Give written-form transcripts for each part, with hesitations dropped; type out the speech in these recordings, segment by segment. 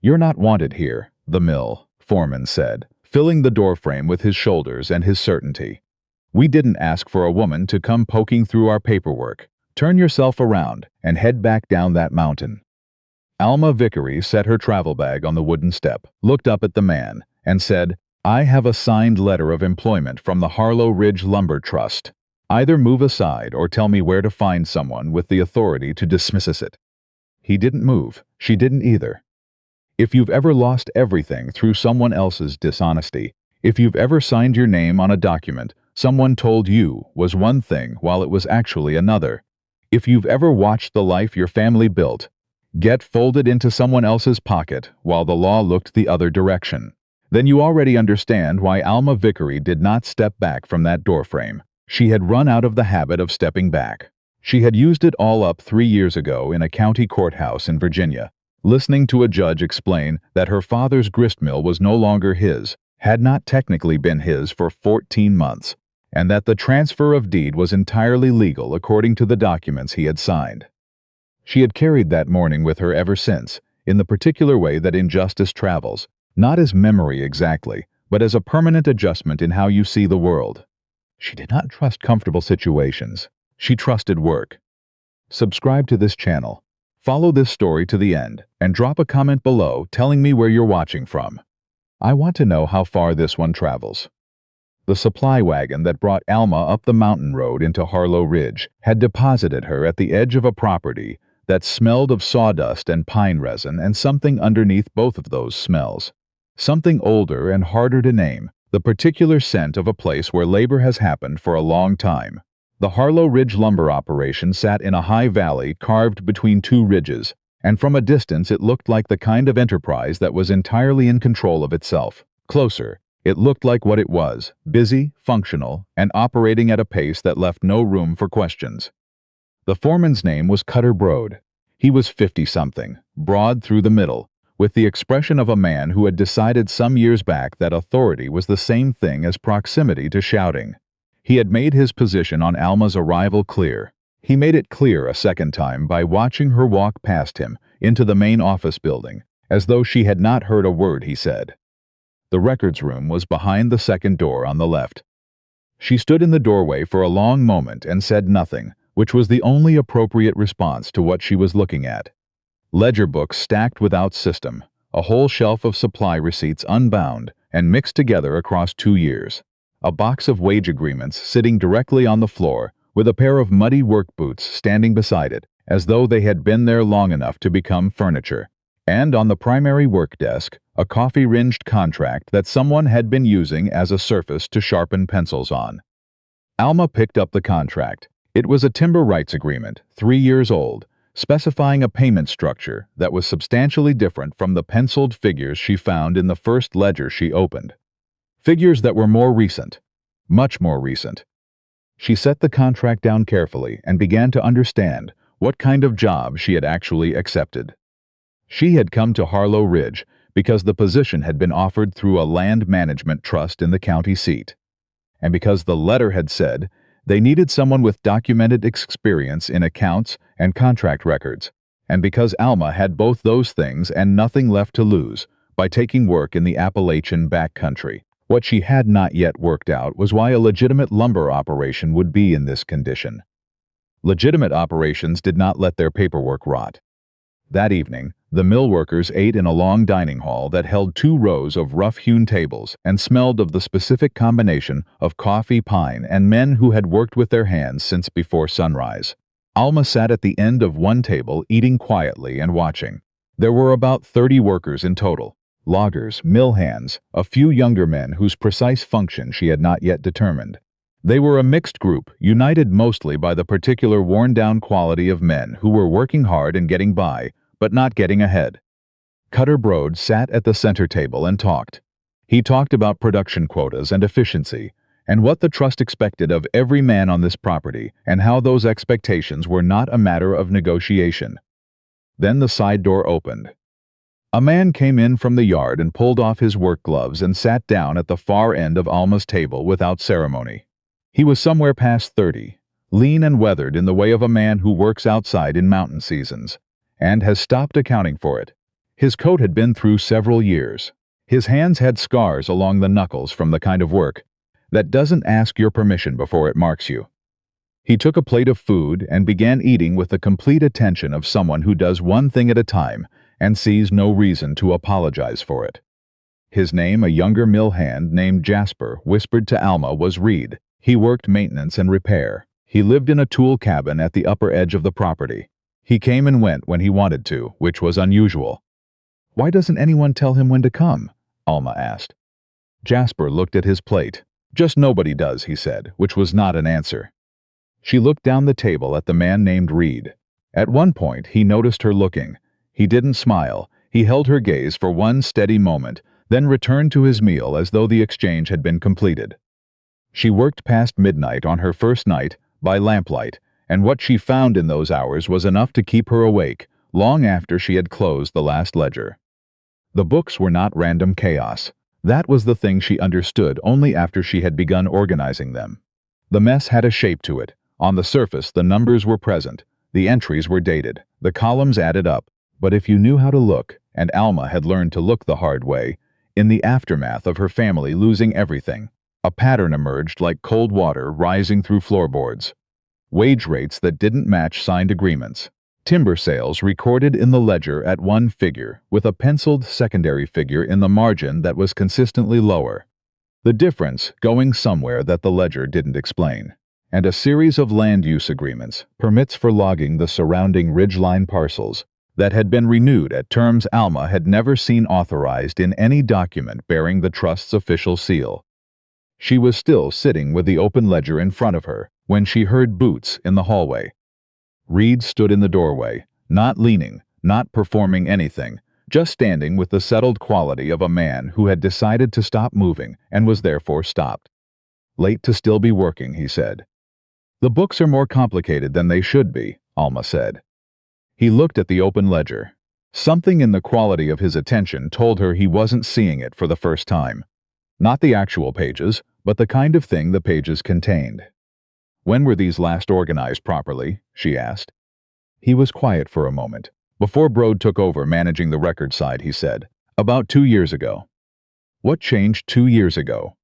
"You're not wanted here, the mill," foreman said, filling the doorframe with his shoulders and his certainty. "We didn't ask for a woman to come poking through our paperwork. Turn yourself around and head back down that mountain." Alma Vickery set her travel bag on the wooden step, looked up at the man, and said, "I have a signed letter of employment from the Harlow Ridge Lumber Trust. Either move aside or tell me where to find someone with the authority to dismiss it." He didn't move. She didn't either. If you've ever lost everything through someone else's dishonesty, if you've ever signed your name on a document someone told you was one thing while it was actually another, if you've ever watched the life your family built get folded into someone else's pocket while the law looked the other direction, then you already understand why Alma Vickery did not step back from that doorframe. She had run out of the habit of stepping back. She had used it all up 3 years ago in a county courthouse in Virginia, listening to a judge explain that her father's gristmill was no longer his, had not technically been his for 14 months, and that the transfer of deed was entirely legal according to the documents he had signed. She had carried that morning with her ever since, in the particular way that injustice travels, not as memory exactly, but as a permanent adjustment in how you see the world. She did not trust comfortable situations. She trusted work. Subscribe to this channel. Follow this story to the end, and drop a comment below telling me where you're watching from. I want to know how far this one travels. The supply wagon that brought Alma up the mountain road into Harlow Ridge had deposited her at the edge of a property that smelled of sawdust and pine resin and something underneath both of those smells. Something older and harder to name, the particular scent of a place where labor has happened for a long time. The Harlow Ridge lumber operation sat in a high valley carved between two ridges, and from a distance it looked like the kind of enterprise that was entirely in control of itself. Closer, it looked like what it was, busy, functional, and operating at a pace that left no room for questions. The foreman's name was Cutter Broad. He was 50-something, broad through the middle, with the expression of a man who had decided some years back that authority was the same thing as proximity to shouting. He had made his position on Alma's arrival clear. He made it clear a second time by watching her walk past him into the main office building, as though she had not heard a word he said. The records room was behind the second door on the left. She stood in the doorway for a long moment and said nothing, which was the only appropriate response to what she was looking at. Ledger books stacked without system, a whole shelf of supply receipts unbound and mixed together across 2 years, a box of wage agreements sitting directly on the floor with a pair of muddy work boots standing beside it, as though they had been there long enough to become furniture, and on the primary work desk, a coffee-ringed contract that someone had been using as a surface to sharpen pencils on. Alma picked up the contract. It was a timber rights agreement, 3 years old, specifying a payment structure that was substantially different from the penciled figures she found in the first ledger she opened. Figures that were more recent, much more recent. She set the contract down carefully and began to understand what kind of job she had actually accepted. She had come to Harlow Ridge because the position had been offered through a land management trust in the county seat, and because the letter had said they needed someone with documented experience in accounts and contract records, and because Alma had both those things and nothing left to lose by taking work in the Appalachian backcountry. What she had not yet worked out was why a legitimate lumber operation would be in this condition. Legitimate operations did not let their paperwork rot. That evening, the mill workers ate in a long dining hall that held 2 rows of rough-hewn tables and smelled of the specific combination of coffee, pine, and men who had worked with their hands since before sunrise. Alma sat at the end of one table eating quietly and watching. There were about 30 workers in total. Loggers, mill hands, a few younger men whose precise function she had not yet determined. They were a mixed group, united mostly by the particular worn-down quality of men who were working hard and getting by, but not getting ahead. Cutter Broad sat at the center table and talked. He talked about production quotas and efficiency, and what the trust expected of every man on this property, and how those expectations were not a matter of negotiation. Then the side door opened. A man came in from the yard and pulled off his work gloves and sat down at the far end of Alma's table without ceremony. He was somewhere past 30, lean and weathered in the way of a man who works outside in mountain seasons, and has stopped accounting for it. His coat had been through several years. His hands had scars along the knuckles from the kind of work that doesn't ask your permission before it marks you. He took a plate of food and began eating with the complete attention of someone who does one thing at a time and sees no reason to apologize for it. His name, a younger mill hand named Jasper, whispered to Alma, was Reed. He worked maintenance and repair. He lived in a tool cabin at the upper edge of the property. He came and went when he wanted to, which was unusual. "Why doesn't anyone tell him when to come?" Alma asked. Jasper looked at his plate. "Just nobody does," he said, which was not an answer. She looked down the table at the man named Reed. At one point, he noticed her looking. He didn't smile. He held her gaze for one steady moment, then returned to his meal as though the exchange had been completed. She worked past midnight on her first night, by lamplight, and what she found in those hours was enough to keep her awake, long after she had closed the last ledger. The books were not random chaos. That was the thing she understood only after she had begun organizing them. The mess had a shape to it. On the surface, the numbers were present. The entries were dated. The columns added up. But if you knew how to look, and Alma had learned to look the hard way, in the aftermath of her family losing everything, a pattern emerged like cold water rising through floorboards. Wage rates that didn't match signed agreements. Timber sales recorded in the ledger at one figure, with a penciled secondary figure in the margin that was consistently lower. The difference going somewhere that the ledger didn't explain. And a series of land use agreements, permits for logging the surrounding ridgeline parcels, that had been renewed at terms Alma had never seen authorized in any document bearing the trust's official seal. She was still sitting with the open ledger in front of her when she heard boots in the hallway. Reed stood in the doorway, not leaning, not performing anything, just standing with the settled quality of a man who had decided to stop moving and was therefore stopped. "Late to still be working," he said. "The books are more complicated than they should be," Alma said. He looked at the open ledger. Something in the quality of his attention told her he wasn't seeing it for the first time. Not the actual pages, but the kind of thing the pages contained. "When were these last organized properly?" she asked. He was quiet for a moment. "Before Brode took over managing the record side," he said. "About 2 years ago." "What changed 2 years ago?"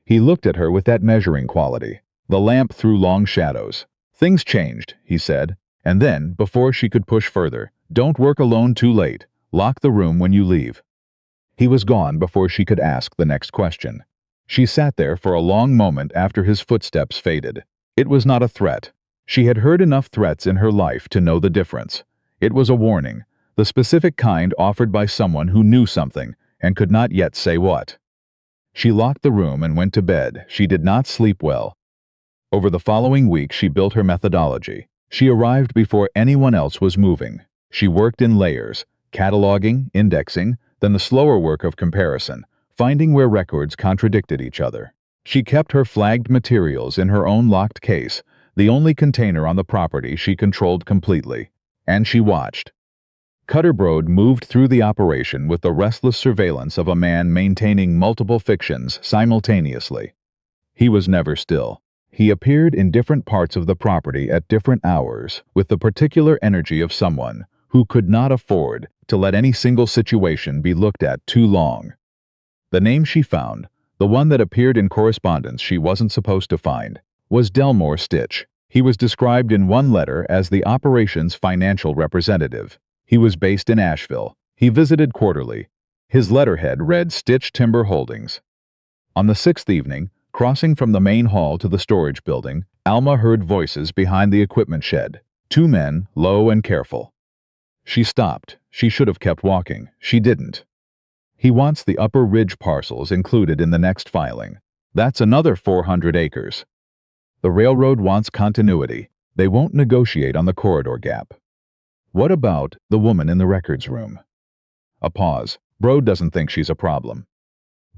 He looked at her with that measuring quality. The lamp threw long shadows. "Things changed," he said. And then, before she could push further, "Don't work alone too late. Lock the room when you leave." He was gone before she could ask the next question. She sat there for a long moment after his footsteps faded. It was not a threat. She had heard enough threats in her life to know the difference. It was a warning, the specific kind offered by someone who knew something and could not yet say what. She locked the room and went to bed. She did not sleep well. Over the following week, she built her methodology. She arrived before anyone else was moving. She worked in layers, cataloging, indexing, then the slower work of comparison, finding where records contradicted each other. She kept her flagged materials in her own locked case, the only container on the property she controlled completely. And she watched. Cutter Brode moved through the operation with the restless surveillance of a man maintaining multiple fictions simultaneously. He was never still. He appeared in different parts of the property at different hours with the particular energy of someone who could not afford to let any single situation be looked at too long. The name she found, the one that appeared in correspondence she wasn't supposed to find, was Delmore Stitch. He was described in one letter as the operations financial representative. He was based in Asheville. He visited quarterly. His letterhead read Stitch Timber Holdings. On the 6th evening, crossing from the main hall to the storage building, Alma heard voices behind the equipment shed. 2 men, low and careful. She stopped. She should have kept walking. She didn't. "He wants the upper ridge parcels included in the next filing. That's another 400 acres. The railroad wants continuity. They won't negotiate on the corridor gap." "What about the woman in the records room?" A pause. "Brode doesn't think she's a problem."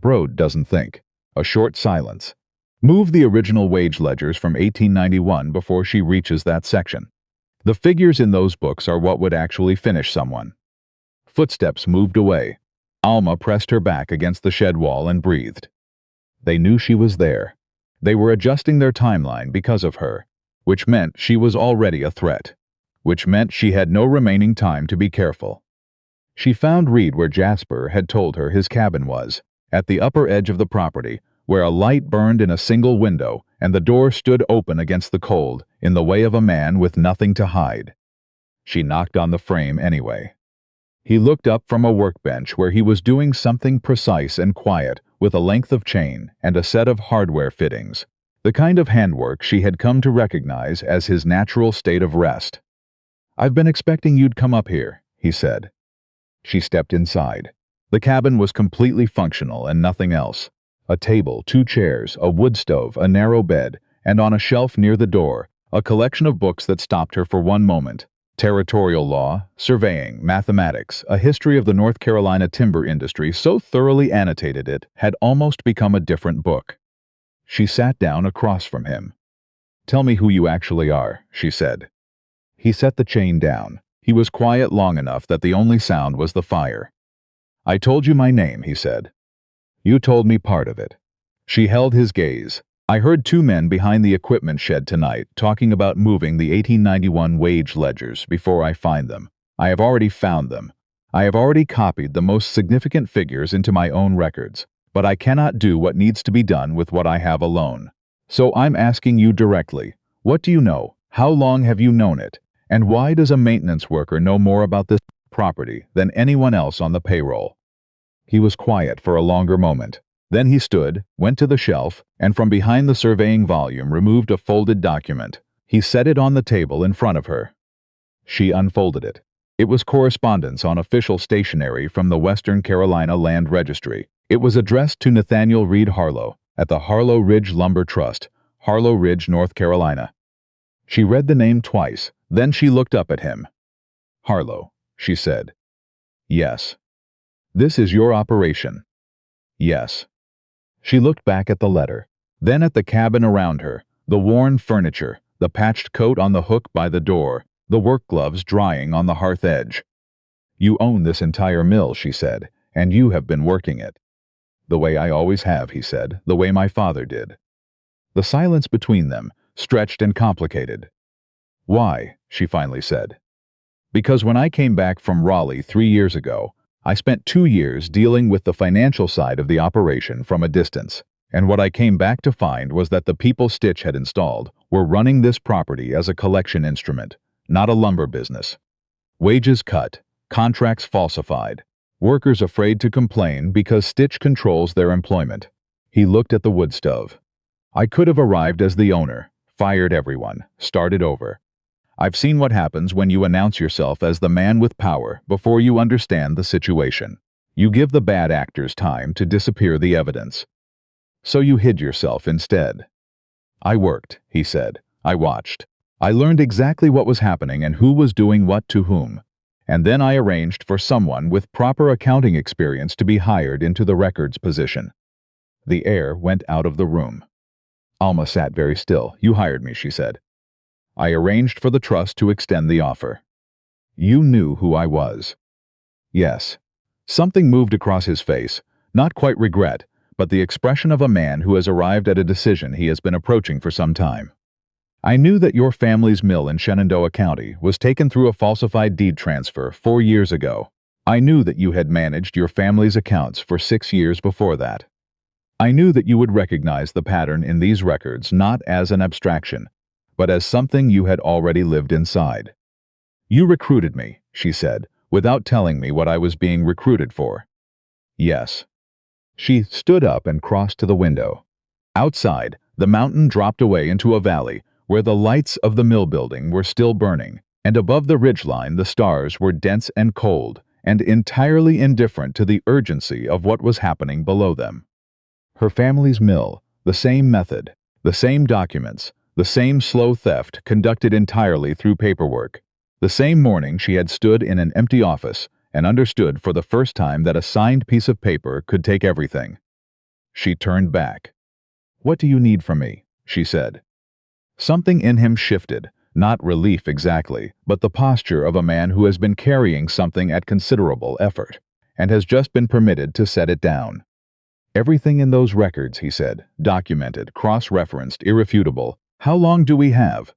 "Brode doesn't think." A short silence. "Move the original wage ledgers from 1891 before she reaches that section. The figures in those books are what would actually finish someone." Footsteps moved away. Alma pressed her back against the shed wall and breathed. They knew she was there. They were adjusting their timeline because of her, which meant she was already a threat, which meant she had no remaining time to be careful. She found Reed where Jasper had told her his cabin was, at the upper edge of the property, where a light burned in a single window and the door stood open against the cold, in the way of a man with nothing to hide. She knocked on the frame anyway. He looked up from a workbench where he was doing something precise and quiet with a length of chain and a set of hardware fittings, the kind of handwork she had come to recognize as his natural state of rest. "I've been expecting you'd come up here," he said. She stepped inside. The cabin was completely functional and nothing else. A table, 2 chairs, a wood stove, a narrow bed, and on a shelf near the door, a collection of books that stopped her for one moment. Territorial law, surveying, mathematics, a history of the North Carolina timber industry so thoroughly annotated it had almost become a different book. She sat down across from him. "Tell me who you actually are," she said. He set the chain down. He was quiet long enough that the only sound was the fire. "I told you my name," he said. "You told me part of it." She held his gaze. "I heard 2 men behind the equipment shed tonight talking about moving the 1891 wage ledgers before I find them. I have already found them. I have already copied the most significant figures into my own records, but I cannot do what needs to be done with what I have alone. So I'm asking you directly, what do you know? How long have you known it? And why does a maintenance worker know more about this property than anyone else on the payroll?" He was quiet for a longer moment. Then he stood, went to the shelf, and from behind the surveying volume removed a folded document. He set it on the table in front of her. She unfolded it. It was correspondence on official stationery from the Western Carolina Land Registry. It was addressed to Nathaniel Reed Harlow at the Harlow Ridge Lumber Trust, Harlow Ridge, North Carolina. She read the name twice, then she looked up at him. "Harlow," she said. "Yes." "This is your operation?" "Yes." She looked back at the letter, then at the cabin around her, the worn furniture, the patched coat on the hook by the door, the work gloves drying on the hearth edge. "You own this entire mill," she said, "and you have been working it." "The way I always have," he said, "the way my father did." The silence between them, stretched and complicated. "Why?" she finally said. "Because when I came back from Raleigh 3 years ago, I spent 2 years dealing with the financial side of the operation from a distance, and what I came back to find was that the people Stitch had installed were running this property as a collection instrument, not a lumber business. Wages cut, contracts falsified, workers afraid to complain because Stitch controls their employment." He looked at the wood stove. "I could have arrived as the owner, fired everyone, started over. I've seen what happens when you announce yourself as the man with power before you understand the situation. You give the bad actors time to disappear the evidence. So you hid yourself instead." "I worked," he said. "I watched. I learned exactly what was happening and who was doing what to whom. And then I arranged for someone with proper accounting experience to be hired into the records position." The air went out of the room. Alma sat very still. "You hired me," she said. "I arranged for the trust to extend the offer." "You knew who I was." "Yes." Something moved across his face, not quite regret, but the expression of a man who has arrived at a decision he has been approaching for some time. "I knew that your family's mill in Shenandoah County was taken through a falsified deed transfer 4 years ago. I knew that you had managed your family's accounts for 6 years before that. I knew that you would recognize the pattern in these records not as an abstraction, but as something you had already lived inside. You recruited me," she said, "without telling me what I was being recruited for." "Yes." She stood up and crossed to the window. Outside, the mountain dropped away into a valley where the lights of the mill building were still burning, and above the ridgeline the stars were dense and cold, and entirely indifferent to the urgency of what was happening below them. Her family's mill, the same method, the same documents, the same slow theft conducted entirely through paperwork. The same morning she had stood in an empty office and understood for the first time that a signed piece of paper could take everything. She turned back. "What do you need from me?" she said. Something in him shifted, not relief exactly, but the posture of a man who has been carrying something at considerable effort, and has just been permitted to set it down. "Everything in those records," he said, "documented, cross-referenced, irrefutable. How long do we have?"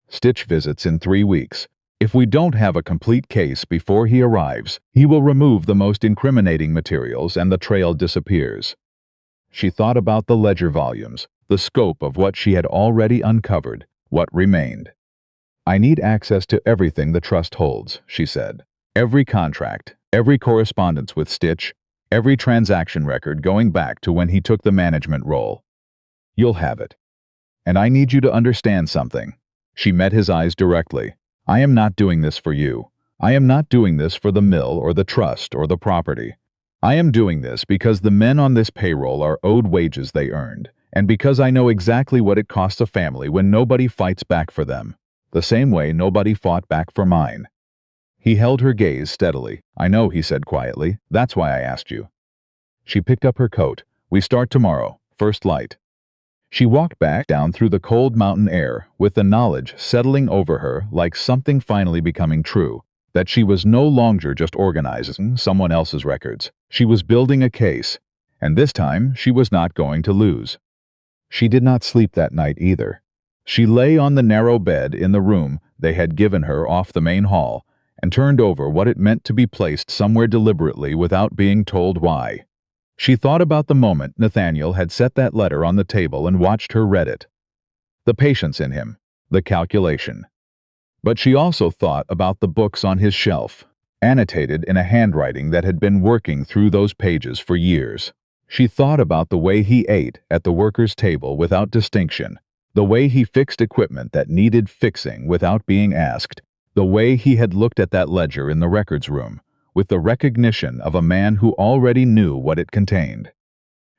"Stitch visits in 3 weeks. If we don't have a complete case before he arrives, he will remove the most incriminating materials and the trail disappears. She thought about the ledger volumes, the scope of what she had already uncovered, what remained. I need access to everything the trust holds, she said. Every contract, every correspondence with Stitch, every transaction record going back to when he took the management role. You'll have it. And I need you to understand something. She met his eyes directly. I am not doing this for you. I am not doing this for the mill or the trust or the property. I am doing this because the men on this payroll are owed wages they earned, and because I know exactly what it costs a family when nobody fights back for them, the same way nobody fought back for mine. He held her gaze steadily. I know, he said quietly. That's why I asked you. She picked up her coat. We start tomorrow, first light. She walked back down through the cold mountain air, with the knowledge settling over her like something finally becoming true, that she was no longer just organizing someone else's records. She was building a case, and this time she was not going to lose. She did not sleep that night either. She lay on the narrow bed in the room they had given her off the main hall and turned over what it meant to be placed somewhere deliberately without being told why. She thought about the moment Nathaniel had set that letter on the table and watched her read it. The patience in him, the calculation. But she also thought about the books on his shelf, annotated in a handwriting that had been working through those pages for years. She thought about the way he ate at the workers' table without distinction, the way he fixed equipment that needed fixing without being asked, the way he had looked at that ledger in the records room, with the recognition of a man who already knew what it contained.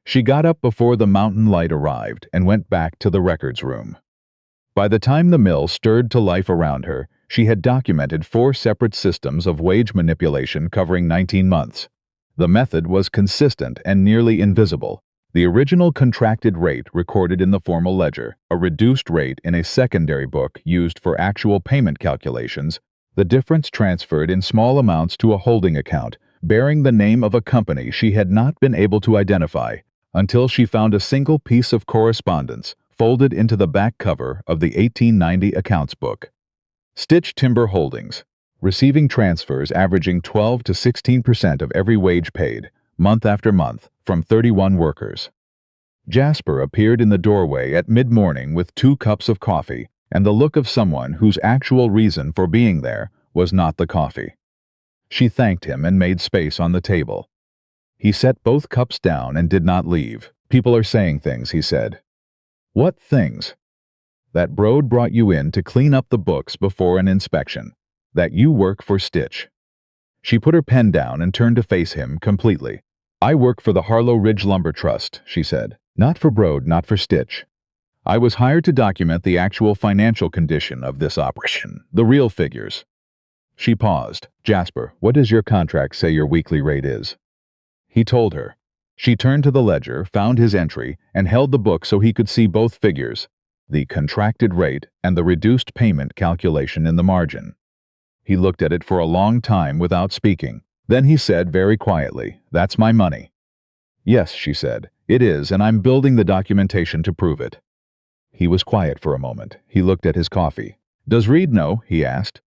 She got up before the mountain light arrived and went back to the records room. By the time the mill stirred to life around her, she had documented 4 separate systems of wage manipulation covering 19 months. The method was consistent and nearly invisible. The original contracted rate recorded in the formal ledger, a reduced rate in a secondary book used for actual payment calculations, the difference transferred in small amounts to a holding account, bearing the name of a company she had not been able to identify until she found a single piece of correspondence folded into the back cover of the 1890 accounts book. Stitch Timber Holdings, receiving transfers averaging 12 to 16% of every wage paid, month after month, from 31 workers. Jasper appeared in the doorway at mid-morning with 2 cups of coffee and the look of someone whose actual reason for being there was not the coffee. She thanked him and made space on the table. He set both cups down and did not leave. People are saying things, he said. What things? That Brode brought you in to clean up the books before an inspection. That you work for Stitch. She put her pen down and turned to face him completely. I work for the Harlow Ridge Lumber Trust, she said. Not for Brode, not for Stitch. I was hired to document the actual financial condition of this operation, the real figures. She paused. Jasper, what does your contract say your weekly rate is? He told her. She turned to the ledger, found his entry, and held the book so he could see both figures, the contracted rate and the reduced payment calculation in the margin. He looked at it for a long time without speaking. Then he said very quietly, That's my money. Yes, she said, it is, and I'm building the documentation to prove it. He was quiet for a moment. He looked at his coffee. Does Reed know? He asked.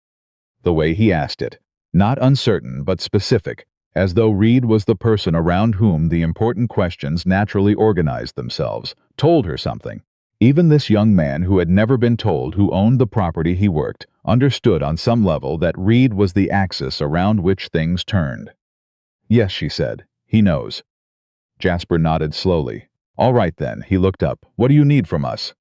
The way he asked it, not uncertain but specific, as though Reed was the person around whom the important questions naturally organized themselves, told her something. Even this young man who had never been told who owned the property he worked, understood on some level that Reed was the axis around which things turned. Yes, she said. He knows. Jasper nodded slowly. All right then, he looked up. What do you need from us?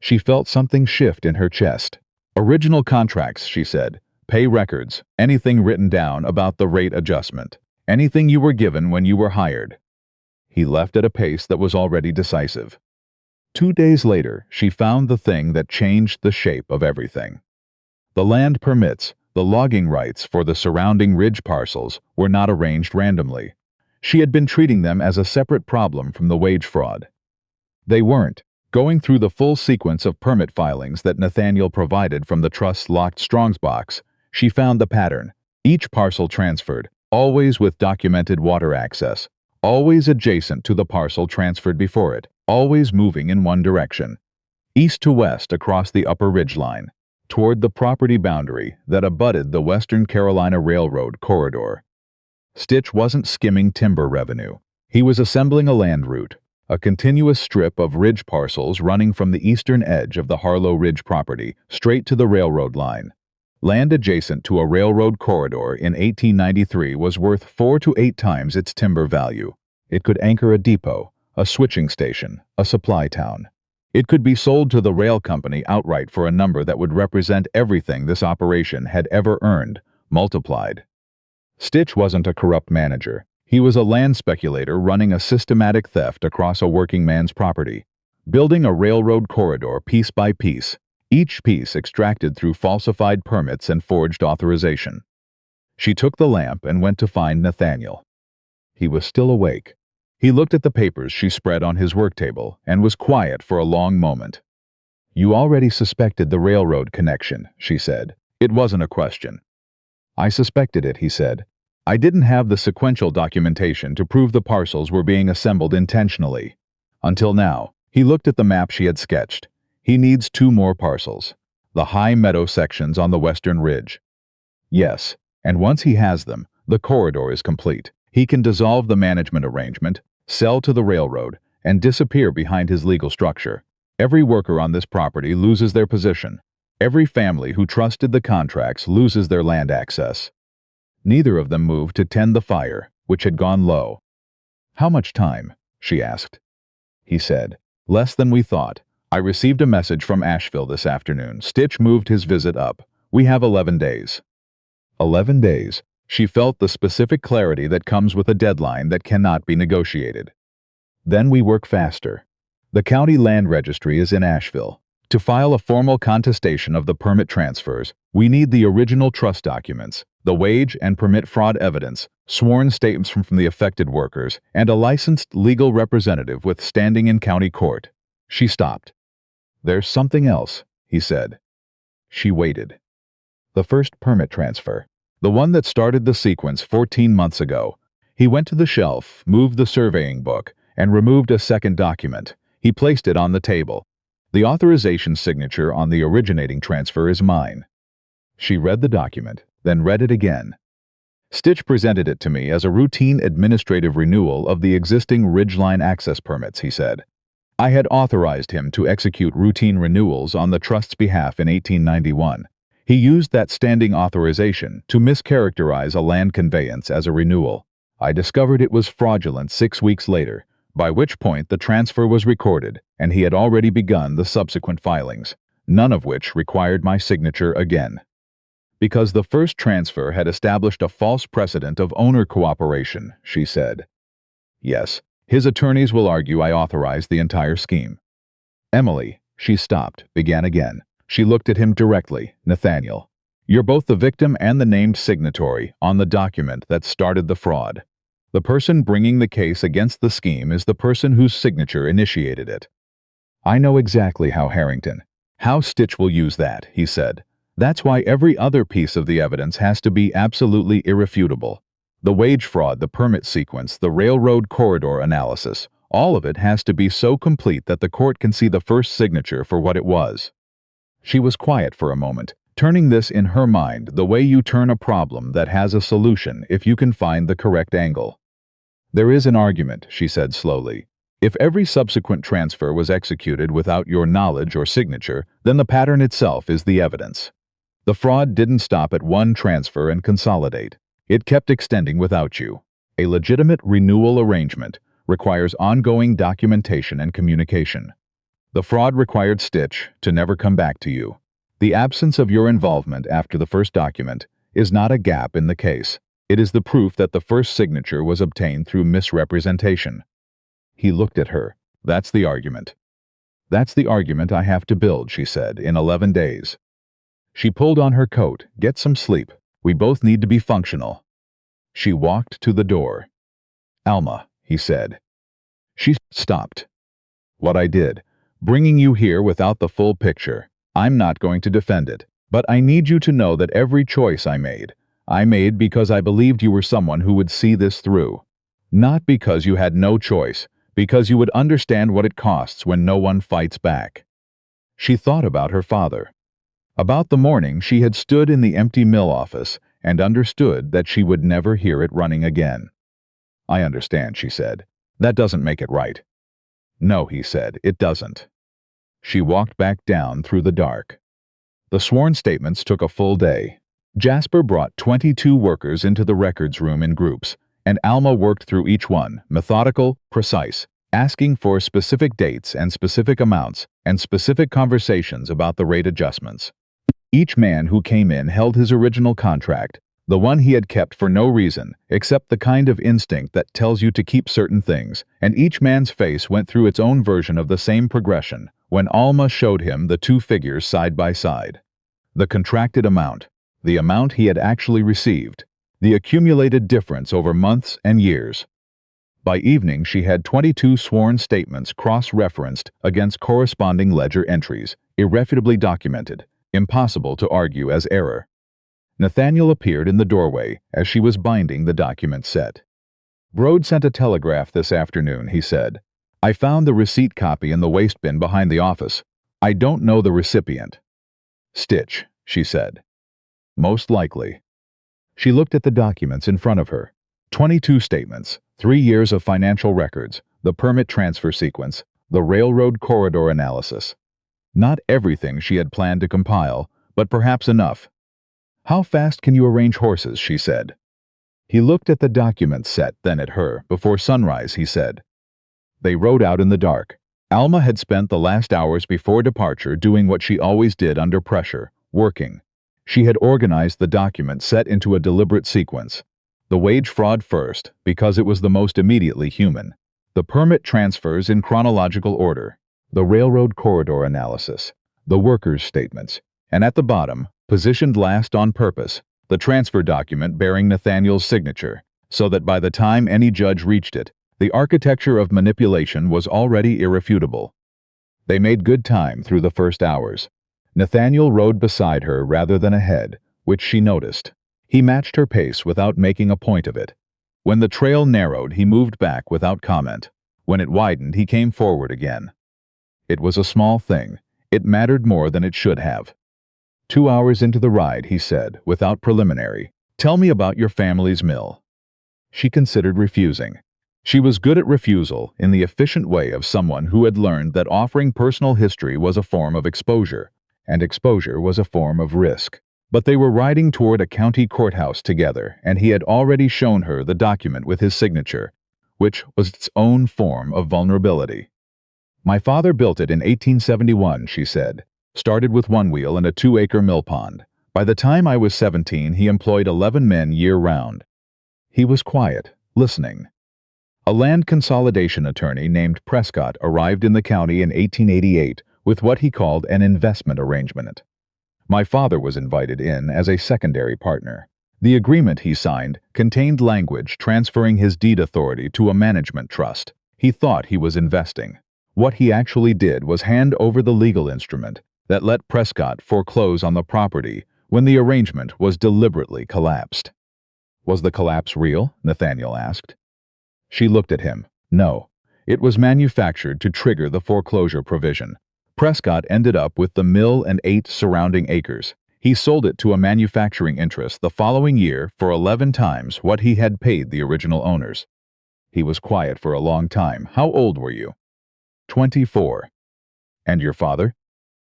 She felt something shift in her chest. Original contracts, she said. Pay records, anything written down about the rate adjustment, anything you were given when you were hired. He left at a pace that was already decisive. 2 days later, she found the thing that changed the shape of everything. The land permits, the logging rights for the surrounding ridge parcels, were not arranged randomly. She had been treating them as a separate problem from the wage fraud. They weren't. Going through the full sequence of permit filings that Nathaniel provided from the trust's locked Strong's box, she found the pattern. Each parcel transferred, always with documented water access, always adjacent to the parcel transferred before it, always moving in one direction, east to west across the upper ridgeline. toward the property boundary that abutted the Western Carolina Railroad corridor. Stitch wasn't skimming timber revenue. He was assembling a land route, a continuous strip of ridge parcels running from the eastern edge of the Harlow Ridge property straight to the railroad line. Land adjacent to a railroad corridor in 1893 was worth 4 to 8 times its timber value. It could anchor a depot, a switching station, a supply town. It could be sold to the rail company outright for a number that would represent everything this operation had ever earned, multiplied. Stitch wasn't a corrupt manager. He was a land speculator running a systematic theft across a working man's property, building a railroad corridor piece by piece, each piece extracted through falsified permits and forged authorization. She took the lamp and went to find Nathaniel. He was still awake. He looked at the papers she spread on his work table and was quiet for a long moment. "You already suspected the railroad connection," she said. "It wasn't a question." "I suspected it," he said. "I didn't have the sequential documentation to prove the parcels were being assembled intentionally. Until now." He looked at the map she had sketched. "He needs 2 more parcels. The high meadow sections on the western ridge." "Yes, and once he has them, the corridor is complete. He can dissolve the management arrangement, sell to the railroad, and disappear behind his legal structure. Every worker on this property loses their position. Every family who trusted the contracts loses their land access." Neither of them moved to tend the fire, which had gone low. "How much time?" she asked. He said, "Less than we thought. I received a message from Asheville this afternoon." Stitch moved his visit up. "We have 11 days." 11 days. She felt the specific clarity that comes with a deadline that cannot be negotiated. "Then we work faster. The county land registry is in Asheville. To file a formal contestation of the permit transfers, we need the original trust documents, the wage and permit fraud evidence, sworn statements from the affected workers, and a licensed legal representative with standing in county court." She stopped. "There's something else," he said. She waited. "The first permit transfer. The one that started the sequence 14 months ago." He went to the shelf, moved the surveying book, and removed a second document. He placed it on the table. "The authorization signature on the originating transfer is mine." She read the document, then read it again. "Stitch presented it to me as a routine administrative renewal of the existing Ridgeline access permits," he said. "I had authorized him to execute routine renewals on the trust's behalf in 1891. He used that standing authorization to mischaracterize a land conveyance as a renewal. I discovered it was fraudulent 6 weeks later, by which point the transfer was recorded, and he had already begun the subsequent filings, none of which required my signature again. Because the first transfer had established a false precedent of owner cooperation," she said. "Yes, his attorneys will argue I authorized the entire scheme." "Emily," she stopped, began again. She looked at him directly. "Nathaniel, you're both the victim and the named signatory on the document that started the fraud. The person bringing the case against the scheme is the person whose signature initiated it." "I know exactly how Stitch will use that," he said. "That's why every other piece of the evidence has to be absolutely irrefutable. The wage fraud, the permit sequence, the railroad corridor analysis, all of it has to be so complete that the court can see the first signature for what it was." She was quiet for a moment, turning this in her mind the way you turn a problem that has a solution if you can find the correct angle. "There is an argument," she said slowly. "If every subsequent transfer was executed without your knowledge or signature, then the pattern itself is the evidence. The fraud didn't stop at one transfer and consolidate. It kept extending without you. A legitimate renewal arrangement requires ongoing documentation and communication. The fraud required Stitch to never come back to you. The absence of your involvement after the first document is not a gap in the case. It is the proof that the first signature was obtained through misrepresentation." He looked at her. "That's the argument." "That's the argument I have to build," she said, "in 11 days. She pulled on her coat. "Get some sleep. We both need to be functional." She walked to the door. "Alma," he said. She stopped. "What I did. Bringing you here without the full picture. I'm not going to defend it. But I need you to know that every choice I made because I believed you were someone who would see this through. Not because you had no choice, because you would understand what it costs when no one fights back." She thought about her father. About the morning she had stood in the empty mill office and understood that she would never hear it running again. "I understand," she said. "That doesn't make it right." "No," he said, "it doesn't." She walked back down through the dark. The sworn statements took a full day. Jasper brought 22 workers into the records room in groups, and Alma worked through each one, methodical, precise, asking for specific dates and specific amounts and specific conversations about the rate adjustments. Each man who came in held his original contract, the one he had kept for no reason, except the kind of instinct that tells you to keep certain things, and each man's face went through its own version of the same progression when Alma showed him the two figures side by side. The contracted amount, the amount he had actually received, the accumulated difference over months and years. By evening she had 22 sworn statements cross-referenced against corresponding ledger entries, irrefutably documented, impossible to argue as error. Nathaniel appeared in the doorway as she was binding the document set. "Brode sent a telegraph this afternoon," he said. "I found the receipt copy in the waste bin behind the office. I don't know the recipient." "Stitch," she said. "Most likely." She looked at the documents in front of her. 22 statements, 3 years of financial records, the permit transfer sequence, the railroad corridor analysis. Not everything she had planned to compile, but perhaps enough. "How fast can you arrange horses?" she said. He looked at the document set, then at her. "Before sunrise," he said. They rode out in the dark. Alma had spent the last hours before departure doing what she always did under pressure, working. She had organized the document set into a deliberate sequence. The wage fraud first, because it was the most immediately human. The permit transfers in chronological order. The railroad corridor analysis. The workers' statements. And at the bottom, positioned last on purpose, the transfer document bearing Nathaniel's signature, so that by the time any judge reached it, the architecture of manipulation was already irrefutable. They made good time through the first hours. Nathaniel rode beside her rather than ahead, which she noticed. He matched her pace without making a point of it. When the trail narrowed, he moved back without comment. When it widened, he came forward again. It was a small thing. It mattered more than it should have. 2 hours into the ride, he said, without preliminary, "Tell me about your family's mill." She considered refusing. She was good at refusal in the efficient way of someone who had learned that offering personal history was a form of exposure, and exposure was a form of risk. But they were riding toward a county courthouse together, and he had already shown her the document with his signature, which was its own form of vulnerability. "My father built it in 1871, she said. Started with one wheel and a 2-acre mill pond. By the time I was 17, he employed 11 men year-round." He was quiet, listening. A land consolidation attorney named Prescott arrived in the county in 1888 with what he called an investment arrangement. My father was invited in as a secondary partner. The agreement he signed contained language transferring his deed authority to a management trust. He thought he was investing. What he actually did was hand over the legal instrument that let Prescott foreclose on the property when the arrangement was deliberately collapsed. "Was the collapse real?" Nathaniel asked. She looked at him. "No. It was manufactured to trigger the foreclosure provision. Prescott ended up with the mill and 8 surrounding acres. He sold it to a manufacturing interest the following year for 11 times what he had paid the original owners." He was quiet for a long time. "How old were you?" 24. "And your father?"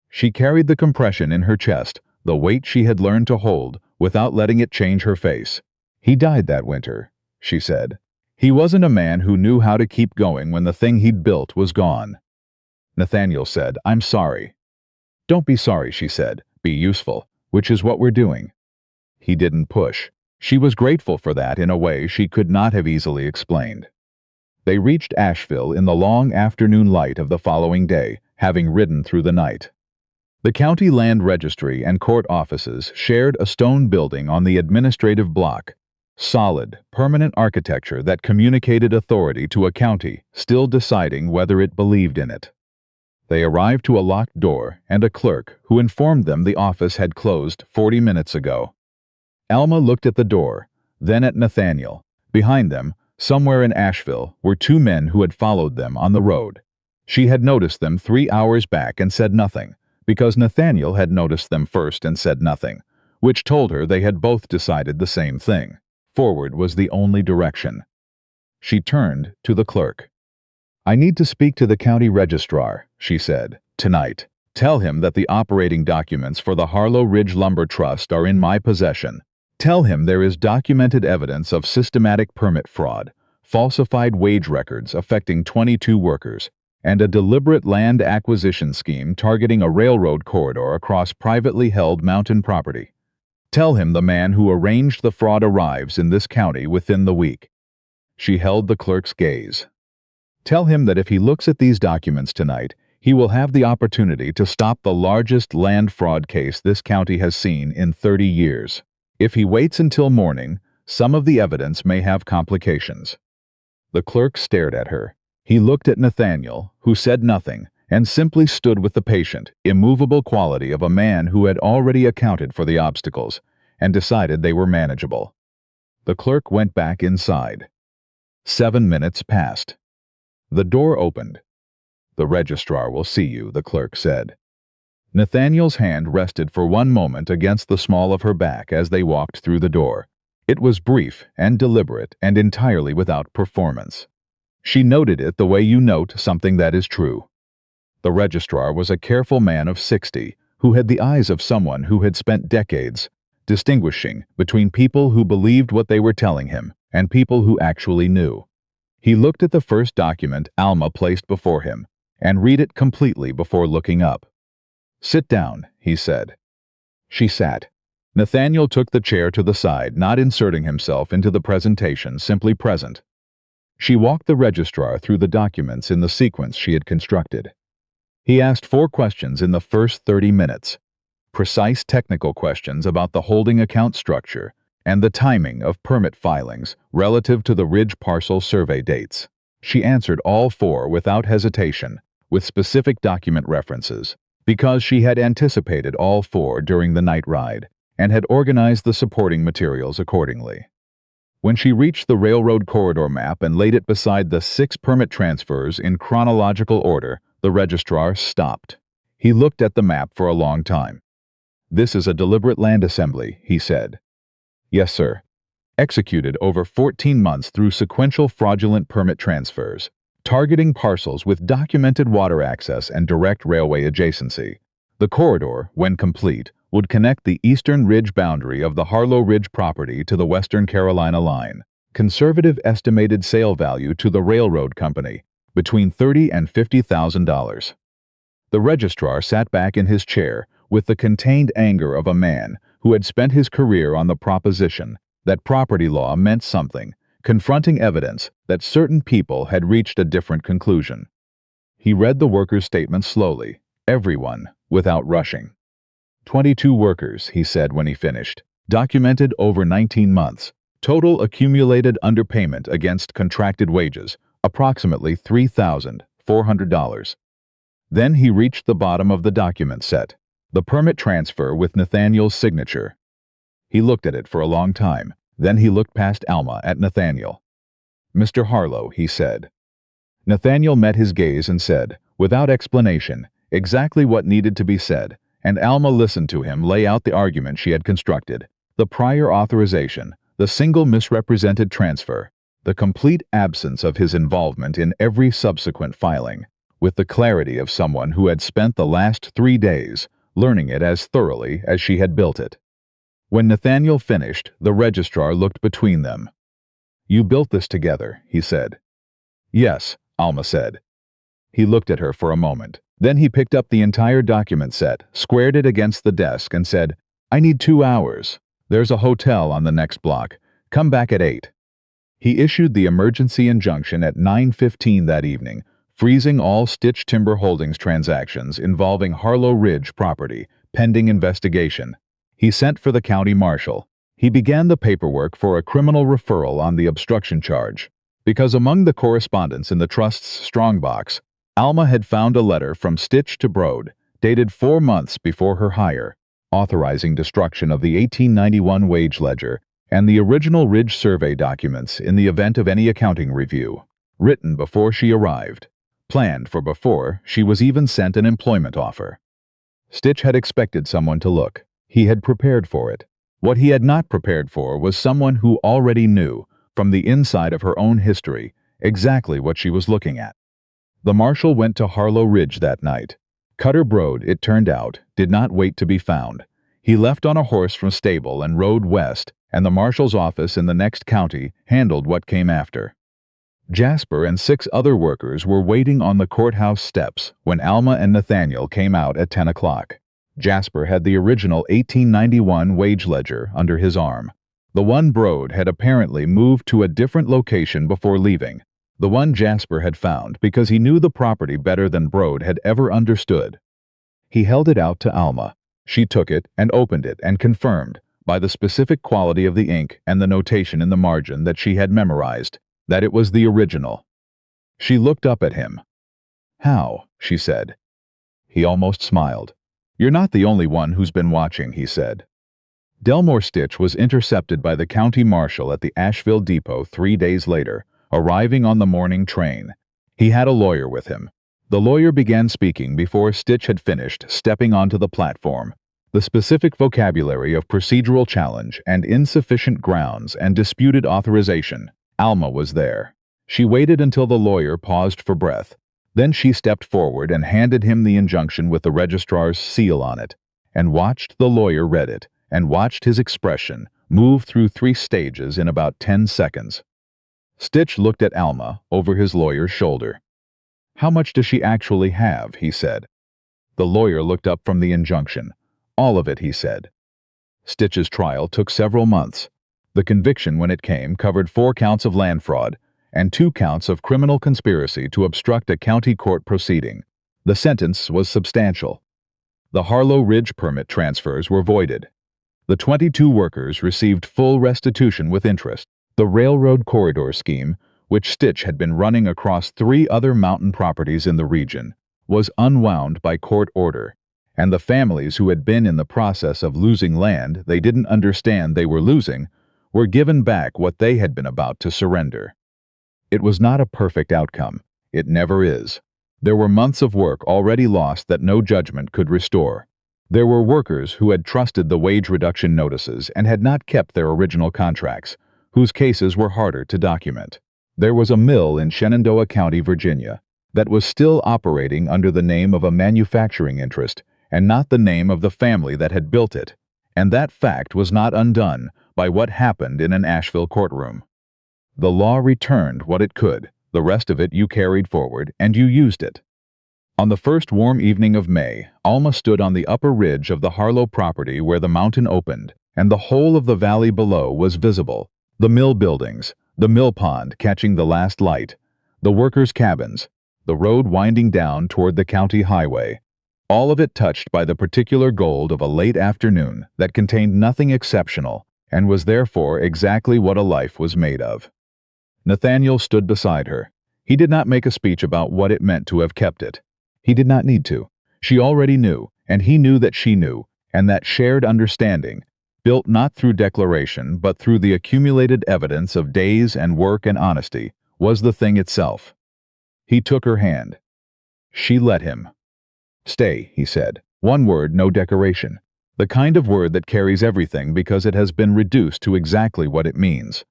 She carried the compression in her chest, the weight she had learned to hold, without letting it change her face. "He died that winter," she said. "He wasn't a man who knew how to keep going when the thing he'd built was gone." Nathaniel said, "I'm sorry." "Don't be sorry," she said. "Be useful, which is what we're doing." He didn't push. She was grateful for that in a way she could not have easily explained. They reached Asheville in the long afternoon light of the following day, having ridden through the night. The county land registry and court offices shared a stone building on the administrative block. Solid, permanent architecture that communicated authority to a county still deciding whether it believed in it. They arrived to a locked door and a clerk who informed them the office had closed 40 minutes ago. Alma looked at the door, then at Nathaniel. Behind them, somewhere in Asheville, were 2 men who had followed them on the road. She had noticed them 3 hours back and said nothing, because Nathaniel had noticed them first and said nothing, which told her they had both decided the same thing. Forward was the only direction. She turned to the clerk. "I need to speak to the county registrar," she said, "tonight. Tell him that the operating documents for the Harlow Ridge Lumber Trust are in my possession. Tell him there is documented evidence of systematic permit fraud, falsified wage records affecting 22 workers, and a deliberate land acquisition scheme targeting a railroad corridor across privately held mountain property. Tell him the man who arranged the fraud arrives in this county within the week." She held the clerk's gaze. "Tell him that if he looks at these documents tonight, he will have the opportunity to stop the largest land fraud case this county has seen in 30 years. If he waits until morning, some of the evidence may have complications." The clerk stared at her. He looked at Nathaniel, who said nothing, and simply stood with the patient, immovable quality of a man who had already accounted for the obstacles and decided they were manageable. The clerk went back inside. 7 minutes passed. The door opened. "The registrar will see you," the clerk said. Nathaniel's hand rested for one moment against the small of her back as they walked through the door. It was brief and deliberate and entirely without performance. She noted it the way you note something that is true. The registrar was a careful man of 60 who had the eyes of someone who had spent decades distinguishing between people who believed what they were telling him and people who actually knew. He looked at the first document Alma placed before him and read it completely before looking up. "Sit down," he said. She sat. Nathaniel took the chair to the side, not inserting himself into the presentation, simply present. She walked the registrar through the documents in the sequence she had constructed. He asked 4 questions in the first 30 minutes. Precise technical questions about the holding account structure and the timing of permit filings relative to the Ridge parcel survey dates. She answered all 4 without hesitation, with specific document references, because she had anticipated all 4 during the night ride and had organized the supporting materials accordingly. When she reached the railroad corridor map and laid it beside the 6 permit transfers in chronological order, the registrar stopped. He looked at the map for a long time. "This is a deliberate land assembly," he said. "Yes, sir. Executed over 14 months through sequential fraudulent permit transfers, targeting parcels with documented water access and direct railway adjacency. The corridor, when complete, would connect the eastern ridge boundary of the Harlow Ridge property to the Western Carolina line. Conservative estimated sale value to the railroad company, between $30,000 and $50,000. The registrar sat back in his chair with the contained anger of a man who had spent his career on the proposition that property law meant something, confronting evidence that certain people had reached a different conclusion. He read the workers' statement slowly, everyone, without rushing. 22 workers, he said when he finished, documented over 19 months. Total accumulated underpayment against contracted wages, approximately $3,400. Then he reached the bottom of the document set, the permit transfer with Nathaniel's signature. He looked at it for a long time. Then he looked past Alma at Nathaniel. "Mr. Harlow," he said. Nathaniel met his gaze and said, without explanation, exactly what needed to be said, and Alma listened to him lay out the argument she had constructed. The prior authorization, the single misrepresented transfer, the complete absence of his involvement in every subsequent filing, with the clarity of someone who had spent the last 3 days learning it as thoroughly as she had built it. When Nathaniel finished, the registrar looked between them. "You built this together," he said. "Yes," Alma said. He looked at her for a moment. Then he picked up the entire document set, squared it against the desk, and said, "I need 2 hours. There's a hotel on the next block. Come back at 8. He issued the emergency injunction at 9:15 that evening, freezing all Stitch Timber Holdings transactions involving Harlow Ridge property, pending investigation. He sent for the county marshal. He began the paperwork for a criminal referral on the obstruction charge, because among the correspondence in the trust's strongbox, Alma had found a letter from Stitch to Broad, dated 4 months before her hire, authorizing destruction of the 1891 wage ledger and the original Ridge survey documents in the event of any accounting review, written before she arrived, planned for before she was even sent an employment offer. Stitch had expected someone to look. He had prepared for it. What he had not prepared for was someone who already knew, from the inside of her own history, exactly what she was looking at. The marshal went to Harlow Ridge that night. Cutter Broad, it turned out, did not wait to be found. He left on a horse from stable and rode west, and the marshal's office in the next county handled what came after. Jasper and 6 other workers were waiting on the courthouse steps when Alma and Nathaniel came out at 10 o'clock. Jasper had the original 1891 wage ledger under his arm. The one Broad had apparently moved to a different location before leaving. The one Jasper had found because he knew the property better than Broad had ever understood. He held it out to Alma. She took it and opened it and confirmed, by the specific quality of the ink and the notation in the margin that she had memorized, that it was the original. She looked up at him. "How?" she said. He almost smiled. "You're not the only one who's been watching," he said. Delmore Stitch was intercepted by the county marshal at the Asheville depot 3 days later, arriving on the morning train. He had a lawyer with him. The lawyer began speaking before Stitch had finished stepping onto the platform. The specific vocabulary of procedural challenge and insufficient grounds and disputed authorization. Alma was there. She waited until the lawyer paused for breath. Then she stepped forward and handed him the injunction with the registrar's seal on it, and watched the lawyer read it, and watched his expression move through 3 stages in about 10 seconds. Stitch looked at Alma over his lawyer's shoulder. "How much does she actually have?" he said. The lawyer looked up from the injunction. "All of it," he said. Stitch's trial took several months. The conviction, when it came, covered 4 counts of land fraud and 2 counts of criminal conspiracy to obstruct a county court proceeding. The sentence was substantial. The Harlow Ridge permit transfers were voided. The 22 workers received full restitution with interest. The railroad corridor scheme, which Stitch had been running across 3 other mountain properties in the region, was unwound by court order, and the families who had been in the process of losing land they didn't understand they were losing were given back what they had been about to surrender. It was not a perfect outcome. It never is. There were months of work already lost that no judgment could restore. There were workers who had trusted the wage reduction notices and had not kept their original contracts, whose cases were harder to document. There was a mill in Shenandoah County, Virginia, that was still operating under the name of a manufacturing interest and not the name of the family that had built it, and that fact was not undone by what happened in an Asheville courtroom. The law returned what it could. The rest of it you carried forward, and you used it. On the first warm evening of May, Alma stood on the upper ridge of the Harlow property where the mountain opened, and the whole of the valley below was visible. The mill buildings, the mill pond catching the last light, the workers' cabins, the road winding down toward the county highway, all of it touched by the particular gold of a late afternoon that contained nothing exceptional and was therefore exactly what a life was made of. Nathaniel stood beside her. He did not make a speech about what it meant to have kept it. He did not need to. She already knew, and he knew that she knew, and that shared understanding, built not through declaration but through the accumulated evidence of days and work and honesty, was the thing itself. He took her hand. She let him. "Stay," he said. "One word, no decoration. The kind of word that carries everything because it has been reduced to exactly what it means."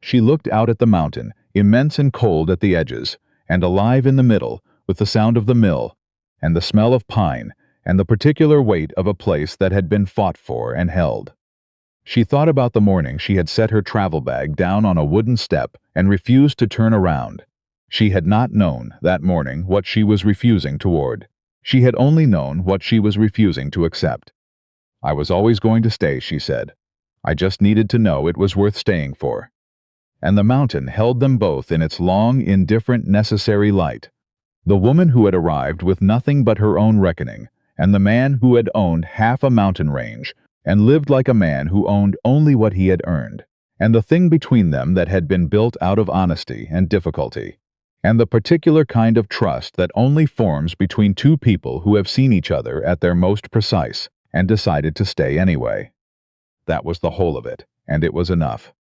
She looked out at the mountain, immense and cold at the edges, and alive in the middle, with the sound of the mill, and the smell of pine, and the particular weight of a place that had been fought for and held. She thought about the morning she had set her travel bag down on a wooden step and refused to turn around. She had not known, that morning, what she was refusing toward. She had only known what she was refusing to accept. "I was always going to stay," she said. "I just needed to know it was worth staying for." And the mountain held them both in its long, indifferent, necessary light. The woman who had arrived with nothing but her own reckoning, and the man who had owned half a mountain range, and lived like a man who owned only what he had earned, and the thing between them that had been built out of honesty and difficulty, and the particular kind of trust that only forms between 2 people who have seen each other at their most precise, and decided to stay anyway. That was the whole of it, and it was enough.